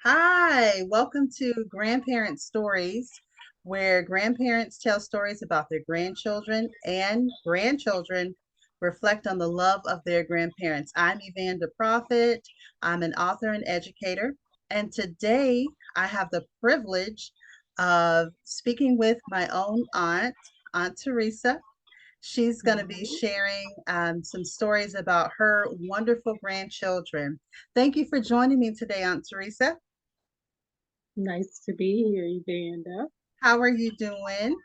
Hi, welcome to Grandparent Stories, where grandparents tell stories about their grandchildren and grandchildren reflect on the love of their grandparents. I'm Evander Prophet. I'm an author and educator, and today I have the privilege of speaking with my own aunt, Aunt Teresa. She's going to be Mhm. sharing some stories about her wonderful grandchildren. Thank you for joining me today, Aunt Teresa. Nice to be here, Evander. How are you doing?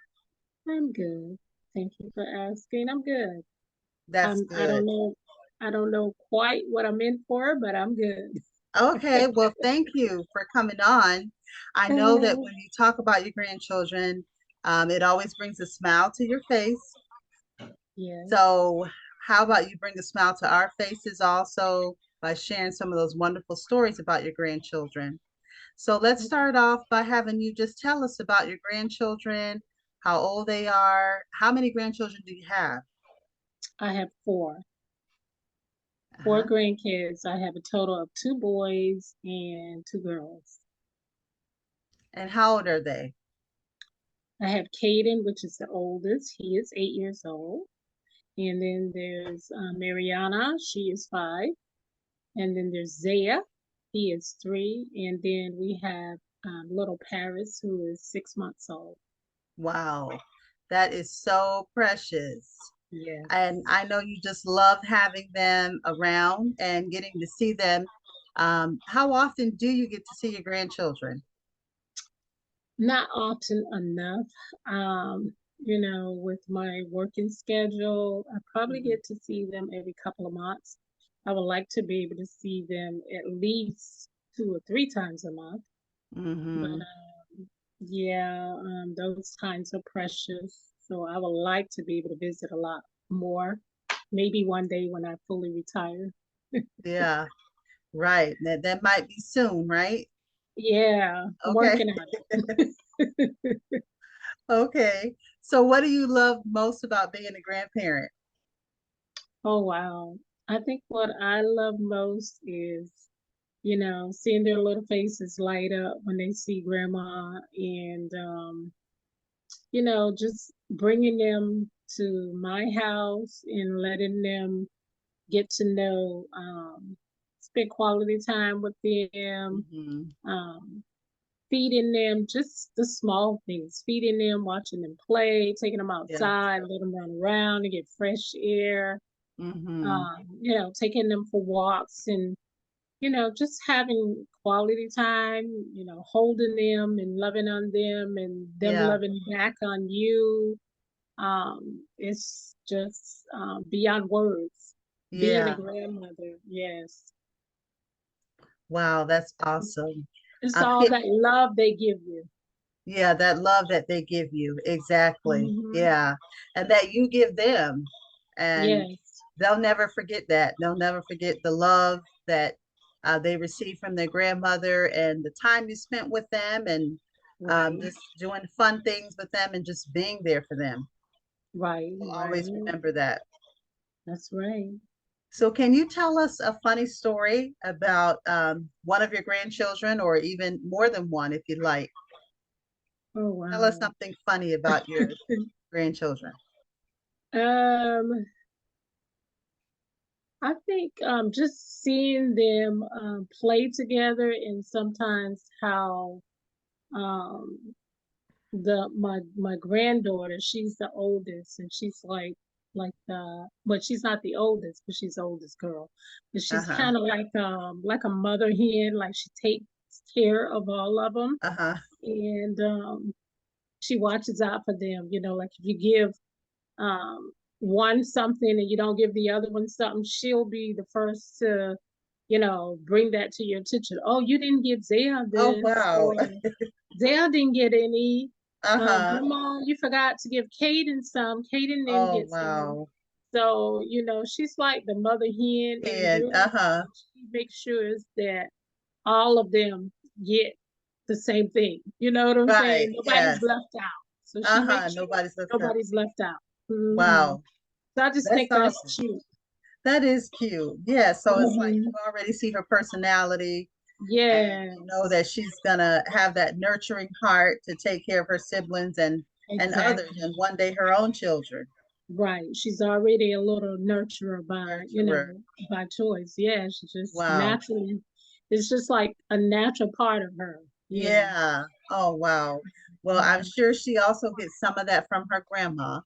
I'm good. Thank you for asking. I'm good. That's I good. I don't know quite what I'm in for, but I'm good. Okay, well, thank you for coming on. I know that Uh, when you talk about your grandchildren, it always brings a smile to your face. yes. So, how about you bring a smile to our faces also by sharing some of those wonderful stories about your grandchildren? So, let's start off by having you just tell us about your grandchildren, how old they are, how many grandchildren do you have? I have four Uh-huh. grandkids. I have a total of two boys and two girls. And how old are they? I have Caden, which is the oldest. He is 8 years old. And then there's Mariana. She is 5. And then there's Zaya. He is 3. And then we have little Paris, who is 6 months old. Wow, that is so precious. And Yes. I know you just love having them around and getting to see them. How often do you get to see your grandchildren? Not often enough. With my working schedule, I probably Mhm. get to see them every couple of months. I would like to be able to see them at least 2 or 3 times a month. But Mm-hmm. yeah, those times are precious. So I would like to be able to visit a lot more. Maybe one day when I fully retire. Yeah, right. That might be soon, right? Yeah, I'm Okay. working on it. Okay. So what do you love most about being a grandparent? Oh, wow. I think what I love most is, seeing their little faces light up when they see grandma and, just bringing them to my house and letting them get to know, spend quality time with them, Hmm. um, feeding them just the small things, feeding them, watching them play, taking them Yeah. outside, let them run around and get fresh air, Hmm. taking them for walks and, just having quality time, holding them and loving on them and them Yeah. loving back on you. It's just beyond words. Being a Yeah. grandmother, yes. Wow, that's awesome. It's Um, all ca- that love they give you. yeah, that love that they give you. Exactly. Hmm. Yeah. And that you give them. And Yes, they'll never forget that. They'll never forget the love that they received from their grandmother and the time you spent with them and right, just doing fun things with them and just being there for them. right, We'll always right. remember that. That's right. So, can you tell us a funny story about one of your grandchildren or even more than one if you'd like? Oh Tell us wow. something funny about your grandchildren. Um, I think just seeing them play together and sometimes how um my granddaughter, she's the oldest and she's like the but she's not the oldest, but she's the oldest girl. But she's Uh-huh. kind of like a mother hen, like she takes care of all of them Uh-huh. and she watches out for them, like if you give um, one something and you don't give the other one something, she'll be the first to, bring that to your attention. Oh, you didn't give Zaya Oh, this, wow. or Zaya didn't get any. Uh-huh. Grandma, you forgot to give Kaden some. Kaden didn't Oh, get some. wow. So, she's like the mother hen in the And group, uh-huh. and she makes sure that all of them get the same thing. You know what I'm Right. saying? Nobody's Yes. left out. So she Uh-huh. makes sure Nobody's left out. nobody's left out. Hmm. Wow. So I just That's think that's awesome. cute. That is cute. Yeah. So it's like Hmm. you already see her personality. And you know Yes, that she's gonna have that nurturing heart to take care of her siblings and others, exactly. and one day her own children. Right. She's already a little nurturer by, Nurturer. by choice. Yeah, she just Wow. naturally, it's just like a natural part of her. Yeah. Yeah. Oh, wow. Well, I'm Yeah. sure she also gets some of that from her grandma,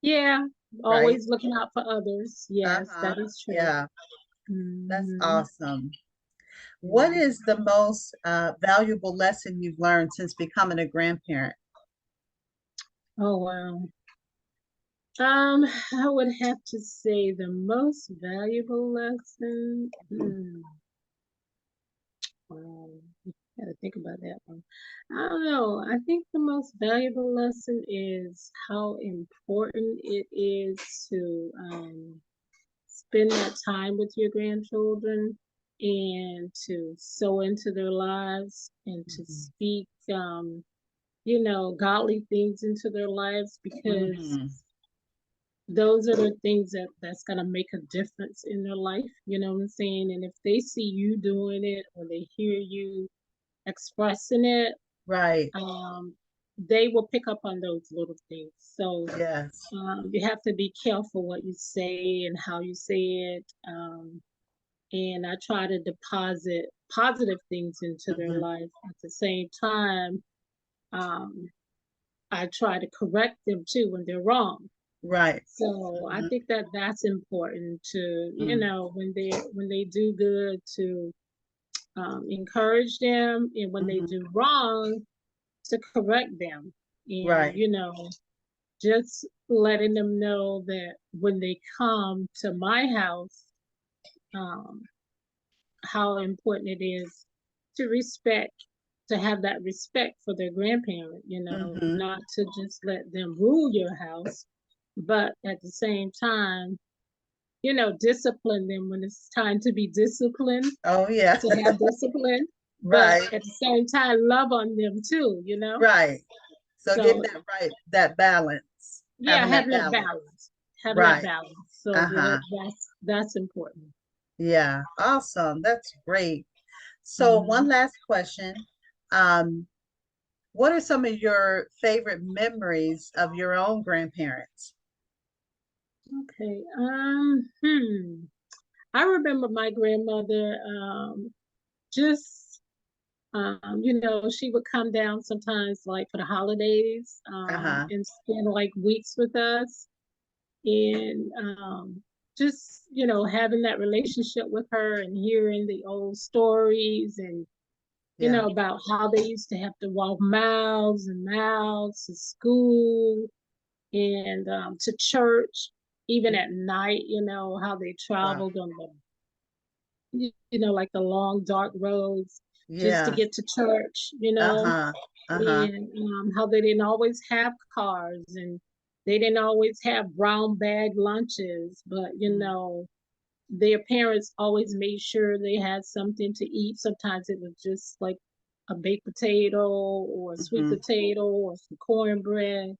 Yeah. right? Always looking out for others. Yes, Uh-huh. that is true. Yeah, that's Hmm. awesome. What Yeah. is the most valuable lesson you've learned since becoming a grandparent? Oh, wow. I would have to say the most valuable lesson. Wow. Gotta think about that one. I don't know. I think the most valuable lesson is how important it is to spend that time with your grandchildren and to sow into their lives and to Hmm. speak, godly things into their lives because Hmm. those are the things that's gonna make a difference in their life. You know what I'm saying? And if they see you doing it or they hear you expressing it, Right. um, they will pick up on those little things. So Yes. you have to be careful what you say and how you say it. And I try to deposit positive things into their Hmm. life. At the same time, um, I try to correct them too when they're wrong. Right. So I Hmm. think that that's important to, Hmm. when they do good, to encourage them, and when they Hmm. do wrong, to correct them. And, Right. just letting them know that when they come to my house, um, how important it is to respect, to have that respect for their grandparent, Hmm. not to just let them rule your house, but at the same time, discipline them when it's time to be disciplined, Oh, yeah. to have discipline, but Right. at the same time, love on them too. Right. So getting So, that right, that balance, yeah, having that having that balance. balance, having that Right. balance. So Uh-huh. that's important. Yeah. Awesome. That's great. So Hmm. one last question. Um, what are some of your favorite memories of your own grandparents? Okay. I remember my grandmother. Just she would come down sometimes, like for the holidays, Uh-huh. and spend like weeks with us, and just having that relationship with her and hearing the old stories, and Yeah. about how they used to have to walk miles and miles to school and to church, even at night. How they Wow. traveled on like the long dark roads just to Yeah. get to church. Uh-huh. Uh-huh. And how they didn't always have cars, and they didn't always have brown bag lunches, but their parents always made sure they had something to eat. Sometimes it was just like a baked potato or a sweet Mm-hmm. potato or some cornbread.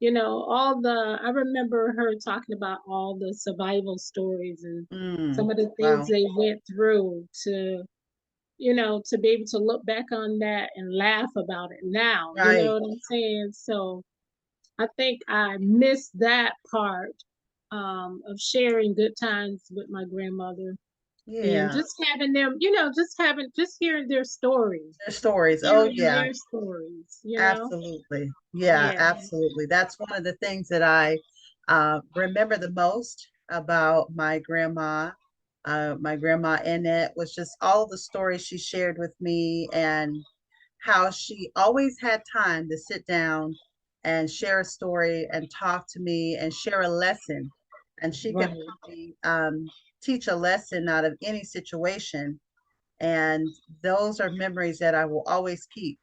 I remember her talking about all the survival stories and some Mm. of the things Wow. they went through to be able to look back on that and laugh about it now. You know Right. what I'm saying? So I think I missed that part, of sharing good times with my grandmother and Yeah. just having them, just hearing their stories, Their stories. Oh, hearing yeah. their stories. Absolutely. Yeah, Yeah. absolutely. That's one of the things that I remember the most about my grandma. My grandma Annette was just all the stories she shared with me, and how she always had time to sit down and share a story and talk to me and share a lesson. And she could Right. probably teach a lesson out of any situation. And those are memories that I will always keep,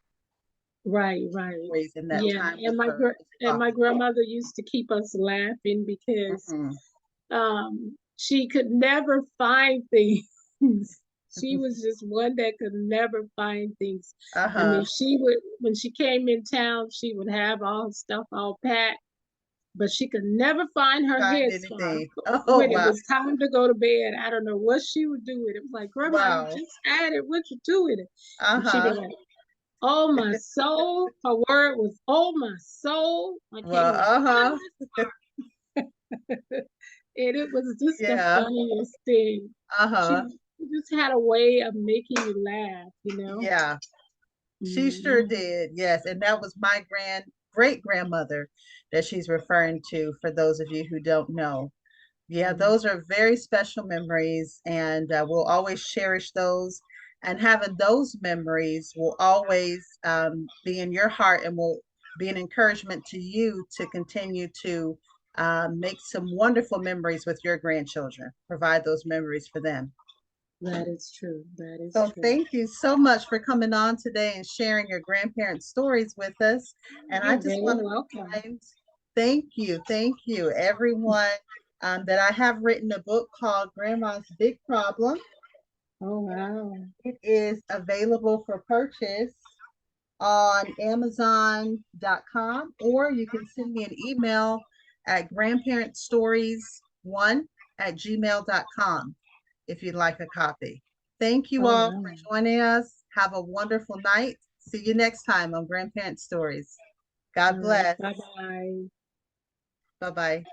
Right, right. in that Yeah, time with and my her, gr- just and my talking. grandmother used to keep us laughing because Hmm. she could never find things. She was just one that could never find things. I mean, Uh-huh. she would when she came in town, she would have all her stuff all packed, but she could never find her Find headscarf anything. Oh, when it wow. was time to go to bed. I don't know what she would do with it. It was like, Grandma, you Wow. just had it. What you do with it? And she'd be Uh-huh. like, oh my soul. Her word was, oh my soul. I can't Well, even find uh-huh. and it was just the Yeah. funniest thing. She Uh-huh. just had a way of making you laugh, you know? Yeah. She sure Mm-hmm. did. Yes. And that was my great grandmother that she's referring to for those of you who don't know. Yeah, those are very special memories, and we'll always cherish those. And having those memories will always be in your heart and will be an encouragement to you to continue to make some wonderful memories with your grandchildren, provide those memories for them. That is true. That is So true. thank you so much for coming on today and sharing your grandparent stories with us. And I You're just very want to welcome. remind, thank you, everyone, that I have written a book called Grandma's Big Problem. Oh, wow. It is available for purchase on Amazon.com, or you can send me an email at grandparentstories1 at gmail.com if you'd like a copy. Thank you Oh, all for wow. joining us. Have a wonderful night. See you next time on Grandparent Stories. All God right. bless. Bye bye. Bye bye.